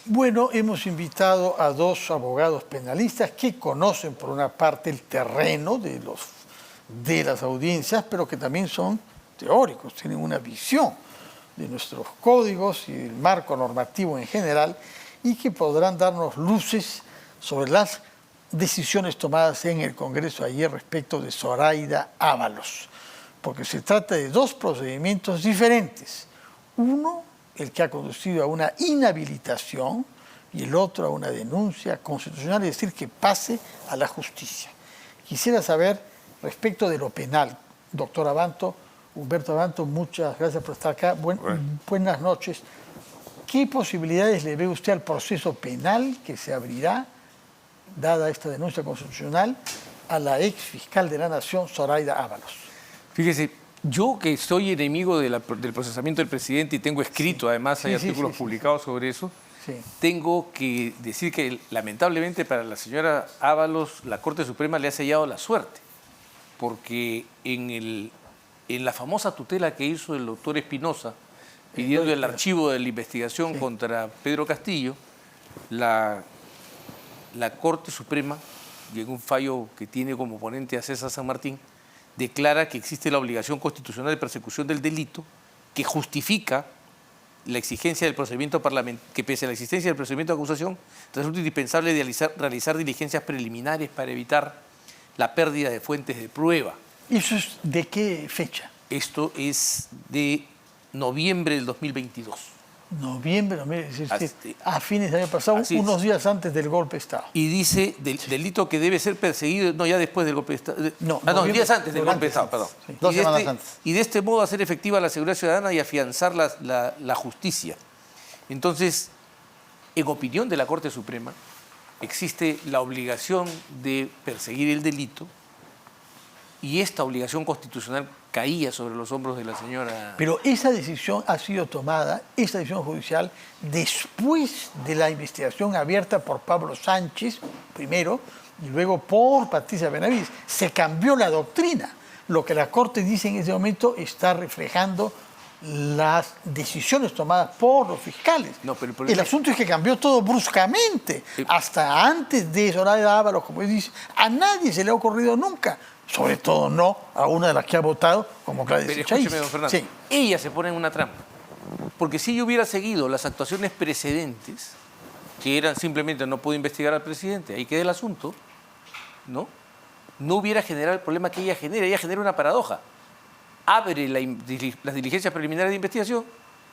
Bueno, hemos invitado a dos abogados penalistas que conocen por una parte el terreno de las audiencias, pero que también son teóricos, tienen una visión de nuestros códigos y del marco normativo en general y que podrán darnos luces sobre las decisiones tomadas en el Congreso ayer respecto de Zoraida Ábalos, porque se trata de dos procedimientos diferentes. Uno, el que ha conducido a una inhabilitación, y el otro a una denuncia constitucional, es decir, que pase a la justicia. Quisiera saber, respecto de lo penal, doctor Abanto, Humberto Abanto, muchas gracias por estar acá. Buenas noches. ¿Qué posibilidades le ve usted al proceso penal que se abrirá, dada esta denuncia constitucional, a la ex fiscal de la Nación, Zoraida Ábalos? Fíjese, yo que soy enemigo del procesamiento del presidente y tengo escrito, además hay artículos publicados sobre eso, tengo que decir que lamentablemente para la señora Ábalos la Corte Suprema le ha sellado la suerte, porque en la famosa tutela que hizo el doctor Espinosa, pidiendo el archivo de la investigación contra Pedro Castillo, la Corte Suprema, y en un fallo que tiene como ponente a César San Martín, declara que existe la obligación constitucional de persecución del delito que justifica la exigencia del procedimiento parlamentario, que pese a la existencia del procedimiento de acusación, resulta indispensable realizar diligencias preliminares para evitar la pérdida de fuentes de prueba. ¿Eso es de qué fecha? Esto es de noviembre del 2022. Noviembre, a fines del año pasado, unos días antes del golpe de Estado. Y dice del delito que debe ser perseguido, no, ya después del golpe de Estado. Días antes del golpe de Estado, perdón. Sí. 2 semanas antes. Y de este modo hacer efectiva la seguridad ciudadana y afianzar la justicia. Entonces, en opinión de la Corte Suprema, existe la obligación de perseguir el delito y esta obligación constitucional caía sobre los hombros de la señora... Pero esa decisión ha sido tomada, esa decisión judicial, después de la investigación abierta por Pablo Sánchez, primero, y luego por Patricia Benavides. Se cambió la doctrina. Lo que la Corte dice en ese momento está reflejando las decisiones tomadas por los fiscales. El asunto es que cambió todo bruscamente. Hasta antes de Zoraida Ábalos, como dice, a nadie se le ha ocurrido nunca, sobre todo no a una de las que ha votado como Gladys Echaíz. Pero escúcheme, don Fernando, ella se pone en una trampa. Porque si ella hubiera seguido las actuaciones precedentes, que eran simplemente no puedo investigar al presidente, ahí queda el asunto, ¿no? No hubiera generado el problema que ella genera una paradoja. Abre las diligencias preliminares de investigación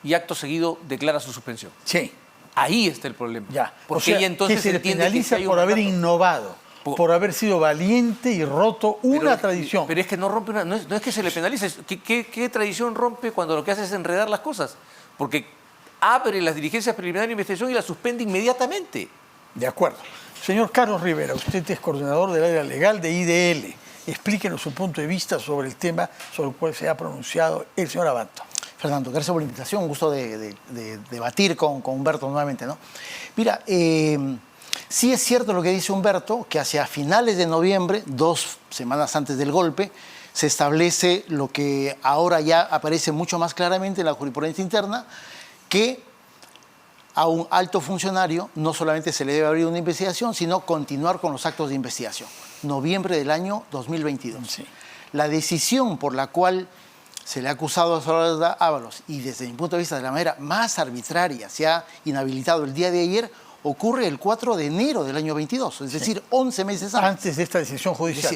y acto seguido declara su suspensión. Sí. Ahí está el problema. Ya. Porque ella entonces que se le entiende penaliza que por haber innovado, por haber sido valiente y roto una tradición. Pero es que no rompe no es que se le penalice. ¿Qué tradición rompe cuando lo que hace es enredar las cosas? Porque abre las diligencias preliminares de investigación y las suspende inmediatamente. De acuerdo. Señor Carlos Rivera, usted es coordinador del área legal de IDL. Explíquenos su punto de vista sobre el tema sobre el cual se ha pronunciado el señor Abanto. Fernando, gracias por la invitación. Un gusto de debatir con Humberto nuevamente, ¿no? Mira, sí es cierto lo que dice Humberto, que hacia finales de noviembre, 2 semanas antes del golpe, se establece lo que ahora ya aparece mucho más claramente en la jurisprudencia interna, que a un alto funcionario no solamente se le debe abrir una investigación, sino continuar con los actos de investigación. Noviembre del año 2022. Sí. La decisión por la cual se le ha acusado a Zoraida Ábalos y desde mi punto de vista de la manera más arbitraria se ha inhabilitado el día de ayer, ocurre el 4 de enero del año 22, es decir, 11 meses antes. Antes de esta decisión judicial.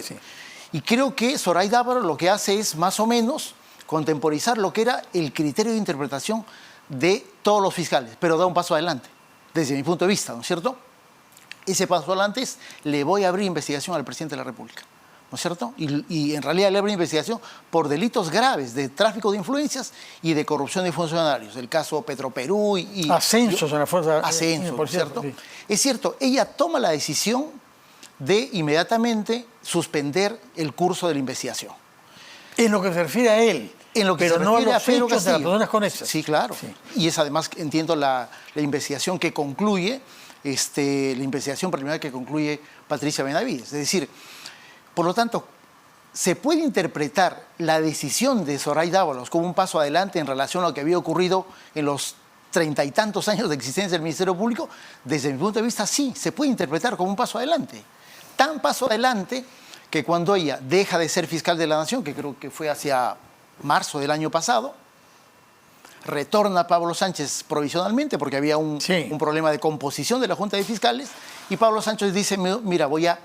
Y creo que Zoraida Ábalos lo que hace es más o menos contemporizar lo que era el criterio de interpretación de todos los fiscales, pero da un paso adelante, desde mi punto de vista, ¿no es cierto? Ese paso adelante es, le voy a abrir investigación al presidente de la República, ¿no es cierto? Y en realidad le abre investigación por delitos graves de tráfico de influencias y de corrupción de funcionarios. El caso Petroperú y ascensos en la fuerza. Ascensos, por cierto. Sí. Es cierto, ella toma la decisión de inmediatamente suspender el curso de la investigación. En lo que se refiere a él. En lo que pero se no refiere a los hechos de las personas con eso. Sí, claro. Sí. Y es además, entiendo, la investigación que concluye, la investigación preliminar que concluye Patricia Benavides. Es decir, por lo tanto, se puede interpretar la decisión de Zoraida Ábalos como un paso adelante en relación a lo que había ocurrido en los 30 y tantos años de existencia del Ministerio Público, desde mi punto de vista sí, se puede interpretar como un paso adelante. Tan paso adelante que cuando ella deja de ser fiscal de la Nación, que creo que fue hacia marzo del año pasado, retorna Pablo Sánchez provisionalmente porque había un problema de composición de la Junta de Fiscales, y Pablo Sánchez dice, mira, voy a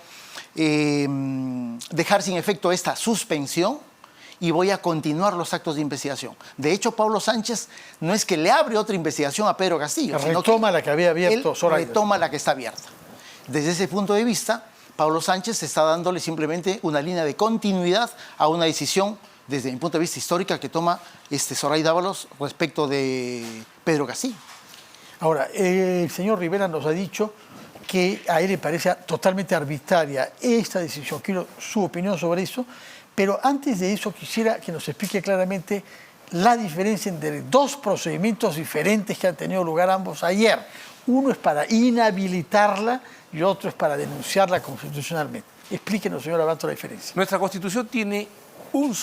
dejar sin efecto esta suspensión y voy a continuar los actos de investigación. De hecho, Pablo Sánchez no es que le abre otra investigación a Pedro Castillo, sino retoma la que había abierto Zoraida. Retoma la que está abierta. Desde ese punto de vista, Pablo Sánchez está dándole simplemente una línea de continuidad a una decisión, desde mi punto de vista histórica, que toma Zoraida Ábalos respecto de Pedro Castillo. Ahora, el señor Rivera nos ha dicho que a él le parece totalmente arbitraria esta decisión. Quiero su opinión sobre eso, pero antes de eso quisiera que nos explique claramente la diferencia entre dos procedimientos diferentes que han tenido lugar ambos ayer. Uno es para inhabilitarla y otro es para denunciarla constitucionalmente. Explíquenos, señor Abanto, la diferencia. Nuestra Constitución tiene una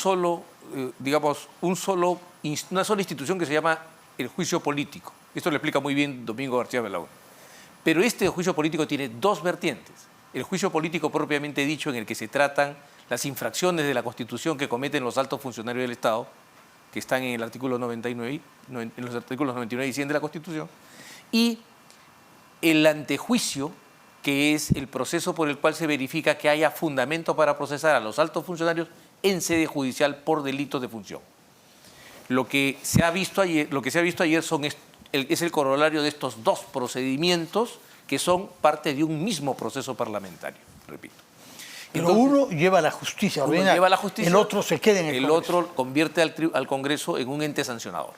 sola institución que se llama el juicio político. Esto lo explica muy bien Domingo García Belaúnde. Pero este juicio político tiene dos vertientes. El juicio político propiamente dicho, en el que se tratan las infracciones de la Constitución que cometen los altos funcionarios del Estado, que están en el artículo 99, en los artículos 99 y 100 de la Constitución, y el antejuicio, que es el proceso por el cual se verifica que haya fundamento para procesar a los altos funcionarios en sede judicial por delitos de función. Lo que se ha visto ayer, es el corolario de estos dos procedimientos que son parte de un mismo proceso parlamentario, repito. Pero uno lleva a la justicia ordinaria, el otro se queda en el Congreso. El otro convierte al Congreso en un ente sancionador.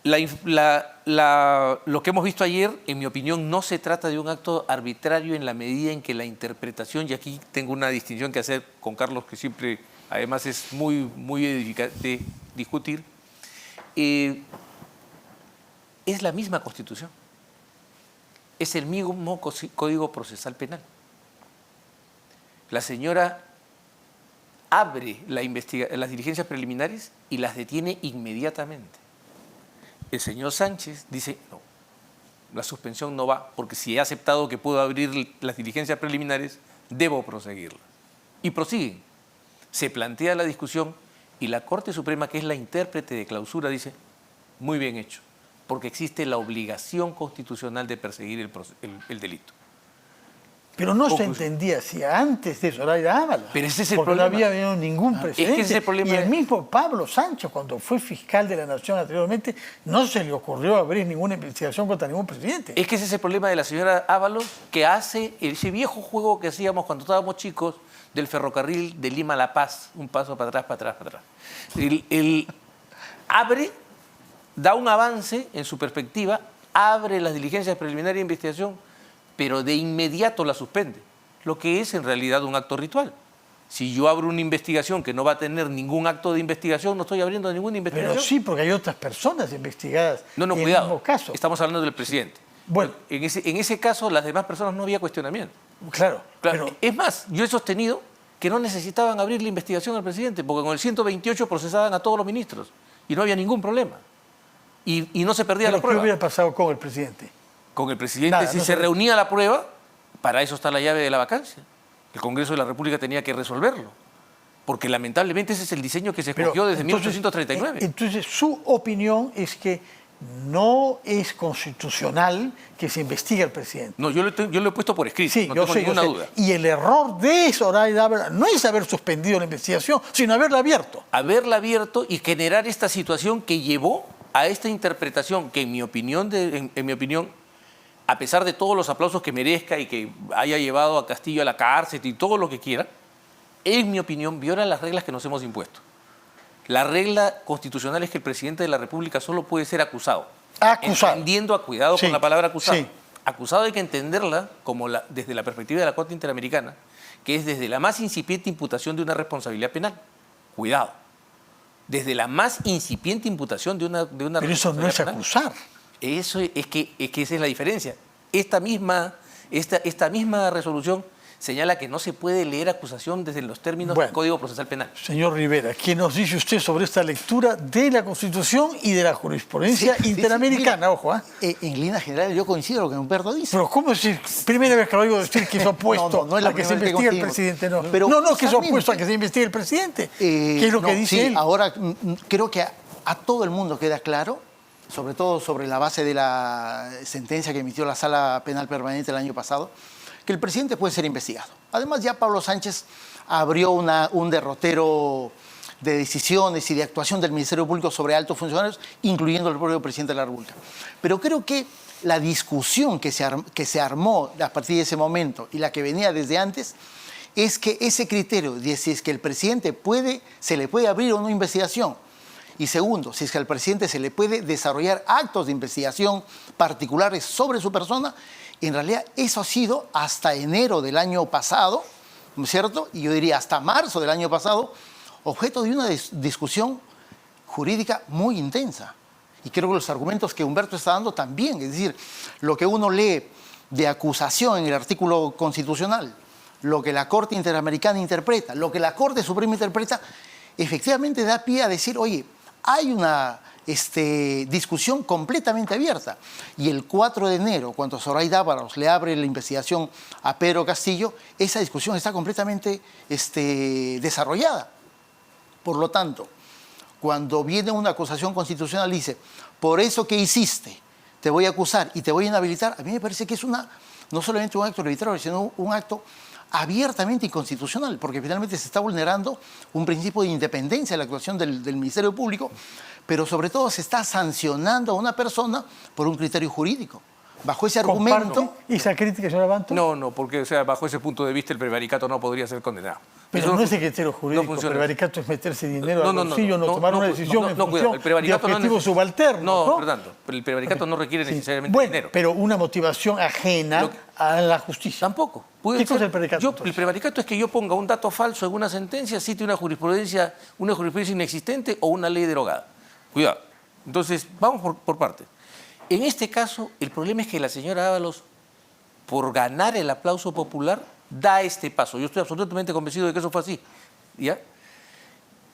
Lo que hemos visto ayer, en mi opinión, no se trata de un acto arbitrario en la medida en que la interpretación, y aquí tengo una distinción que hacer con Carlos, que siempre, además, es muy edificante discutir, es la misma Constitución. Es el mismo Código Procesal Penal. La señora abre las diligencias preliminares y las detiene inmediatamente. El señor Sánchez dice, no, la suspensión no va, porque si he aceptado que puedo abrir las diligencias preliminares, debo proseguirlas. Y prosiguen. Se plantea la discusión y la Corte Suprema, que es la intérprete de clausura, dice, muy bien hecho, porque existe la obligación constitucional de perseguir el delito. Pero no se entendía si antes de Zoraida Ábalos. Pero ese es el porque problema. No había habido ningún precedente. Es que ese es el problema. Y el mismo Pablo Sánchez, cuando fue fiscal de la Nación anteriormente, no se le ocurrió abrir ninguna investigación contra ningún presidente. Es que ese es el problema de la señora Ábalos, que hace ese viejo juego que hacíamos cuando estábamos chicos del ferrocarril de Lima a La Paz, un paso para atrás, para atrás, para atrás. Abre, da un avance en su perspectiva, abre las diligencias preliminares de investigación, pero de inmediato la suspende, lo que es en realidad un acto ritual. Si yo abro una investigación que no va a tener ningún acto de investigación, no estoy abriendo ninguna investigación. Pero sí, porque hay otras personas investigadas no, en cuidado, el mismo caso. Estamos hablando del presidente. Bueno, en ese caso, las demás personas no había cuestionamiento. Claro. Pero es más, yo he sostenido que no necesitaban abrir la investigación al presidente, porque con el 128 procesaban a todos los ministros y no había ningún problema. Y no se perdía la prueba. ¿Qué hubiera pasado con el presidente? Con el presidente, si se reunía la prueba, para eso está la llave de la vacancia. El Congreso de la República tenía que resolverlo. Porque lamentablemente ese es el diseño que se escogió desde 1839. Entonces, su opinión es que no es constitucional que se investigue al presidente. No, yo lo he puesto por escrito, sí, no tengo ninguna duda. Y el error de Zoraida Ábalos no es haber suspendido la investigación, sino haberla abierto. Haberla abierto y generar esta situación que llevó a esta interpretación que, en mi opinión, a pesar de todos los aplausos que merezca y que haya llevado a Castillo a la cárcel y todo lo que quiera, en mi opinión, viola las reglas que nos hemos impuesto. La regla constitucional es que el presidente de la República solo puede ser acusado. Acusado. Entendiendo a cuidado con la palabra acusado. Sí. Acusado hay que entenderla como desde la perspectiva de la Corte Interamericana, que es desde la más incipiente imputación de una responsabilidad penal. Cuidado. Desde la más incipiente imputación de una Pero eso no es penal. acusar. Eso es que esa es la diferencia. Esta misma resolución señala que no se puede leer acusación desde los términos del Código Procesal Penal. Señor Rivera, ¿qué nos dice usted sobre esta lectura de la Constitución y de la jurisprudencia interamericana? Mira, ojo, en líneas generales yo coincido con lo que Humberto dice. Pero ¿cómo es la primera vez que lo oigo decir que es opuesto no es la a que se investigue el presidente? No, que es opuesto a que se investigue el presidente. ¿Qué es lo que dice él? Ahora creo que a todo el mundo queda claro, sobre todo sobre la base de la sentencia que emitió la Sala Penal Permanente el año pasado, que el presidente puede ser investigado. Además, ya Pablo Sánchez abrió un derrotero de decisiones y de actuación del Ministerio Público sobre altos funcionarios, incluyendo el propio presidente de la República. Pero creo que la discusión que se armó a partir de ese momento y la que venía desde antes es que ese criterio de si es que el presidente se le puede abrir o no investigación, y segundo, si es que al presidente se le puede desarrollar actos de investigación particulares sobre su persona, en realidad eso ha sido hasta enero del año pasado, ¿no es cierto? Y yo diría hasta marzo del año pasado, objeto de una discusión jurídica muy intensa. Y creo que los argumentos que Humberto está dando también, es decir, lo que uno lee de acusación en el artículo constitucional, lo que la Corte Interamericana interpreta, lo que la Corte Suprema interpreta, efectivamente da pie a decir, oye, hay una discusión completamente abierta. Y el 4 de enero, cuando Zoraida Ábalos le abre la investigación a Pedro Castillo, esa discusión está completamente desarrollada. Por lo tanto, cuando viene una acusación constitucional, dice, por eso que hiciste, te voy a acusar y te voy a inhabilitar, a mí me parece que es no solamente un acto arbitrario, sino un acto abiertamente inconstitucional, porque finalmente se está vulnerando un principio de independencia de la actuación del Ministerio Público, pero sobre todo se está sancionando a una persona por un criterio jurídico. Bajo ese argumento... ¿Esa crítica, señor Abanto? No, porque bajo ese punto de vista el prevaricato no podría ser condenado. Pero no es el criterio jurídico, el prevaricato es meterse dinero al bolsillo, no tomar una decisión en función de objetivos subalternos. No, por tanto, el prevaricato no requiere necesariamente dinero. Pero una motivación ajena a la justicia. Tampoco. ¿Qué cosa es el prevaricato? El prevaricato es que yo ponga un dato falso en una sentencia, cite una jurisprudencia inexistente o una ley derogada. Cuidado. Entonces, vamos por partes. En este caso, el problema es que la señora Ábalos, por ganar el aplauso popular, da este paso. Yo estoy absolutamente convencido de que eso fue así. ¿Ya?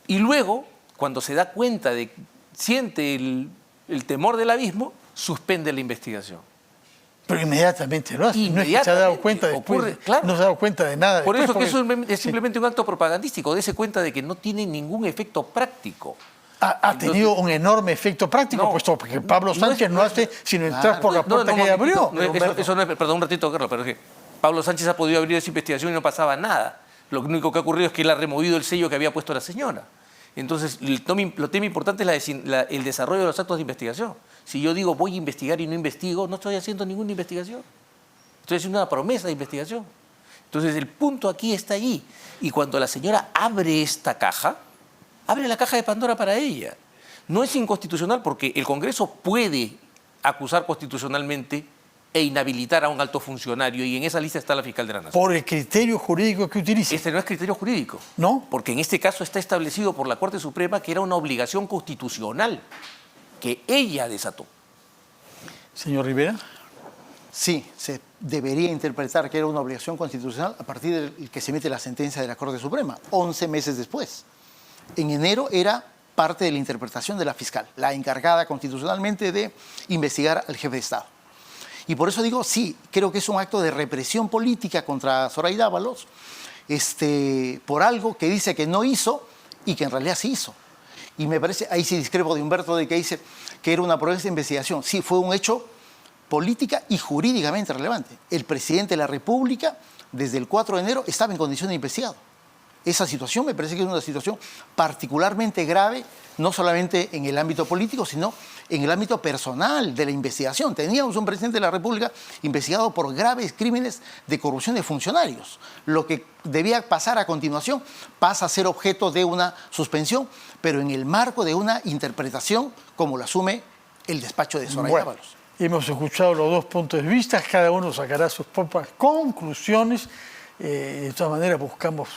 Y luego, cuando se da cuenta siente el temor del abismo, suspende la investigación. Pero inmediatamente lo hace. No es que se ha dado cuenta después. Claro. No se ha dado cuenta de nada. Por eso que eso es simplemente un acto propagandístico. Dese cuenta de que no tiene ningún efecto práctico. Ha tenido un enorme efecto práctico, puesto que Pablo Sánchez no hace sino entrar por la puerta que ella abrió. Eso no es, perdón un ratito, Carlos, pero es que Pablo Sánchez ha podido abrir esa investigación y no pasaba nada. Lo único que ha ocurrido es que él ha removido el sello que había puesto la señora. Entonces, el tema importante es el desarrollo de los actos de investigación. Si yo digo voy a investigar y no investigo, no estoy haciendo ninguna investigación. Estoy haciendo una promesa de investigación. Entonces, el punto aquí está allí. Y cuando la señora abre esta caja, abre la caja de Pandora para ella. No es inconstitucional porque el Congreso puede acusar constitucionalmente e inhabilitar a un alto funcionario, y en esa lista está la fiscal de la Nación. ¿Por el criterio jurídico que utiliza? Este no es criterio jurídico. ¿No? Porque en este caso está establecido por la Corte Suprema que era una obligación constitucional que ella desató. Señor Rivera. Sí, se debería interpretar que era una obligación constitucional a partir del que se emite la sentencia de la Corte Suprema, 11 meses después. En enero era parte de la interpretación de la fiscal, la encargada constitucionalmente de investigar al jefe de Estado. Y por eso digo, sí, creo que es un acto de represión política contra Zoraida Ábalos, por algo que dice que no hizo y que en realidad sí hizo. Y me parece, ahí sí discrepo de Humberto de que dice que era una promesa de investigación. Sí, fue un hecho política y jurídicamente relevante. El presidente de la República, desde el 4 de enero, estaba en condición de investigado. Esa situación me parece que es una situación particularmente grave, no solamente en el ámbito político, sino en el ámbito personal de la investigación. Teníamos un presidente de la República investigado por graves crímenes de corrupción de funcionarios. Lo que debía pasar a continuación pasa a ser objeto de una suspensión, pero en el marco de una interpretación como lo asume el despacho de Zoraida Ábalos. Hemos escuchado los dos puntos de vista, cada uno sacará sus propias conclusiones. De todas maneras buscamos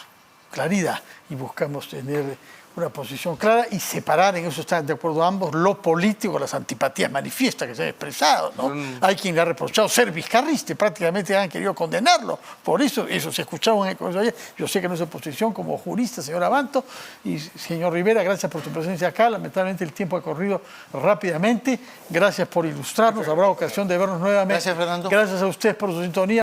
claridad y buscamos tener una posición clara y separar, en eso están de acuerdo ambos, lo político, las antipatías manifiestas que se han expresado, ¿no? Hay quien le ha reprochado ser vizcarrista, prácticamente han querido condenarlo. Por eso se escuchaba en el Congreso ayer. Yo sé que no es oposición como jurista, señor Abanto. Y señor Rivera, gracias por su presencia acá. Lamentablemente el tiempo ha corrido rápidamente. Gracias por ilustrarnos. Habrá ocasión de vernos nuevamente. Gracias, Fernando. Gracias a ustedes por su sintonía.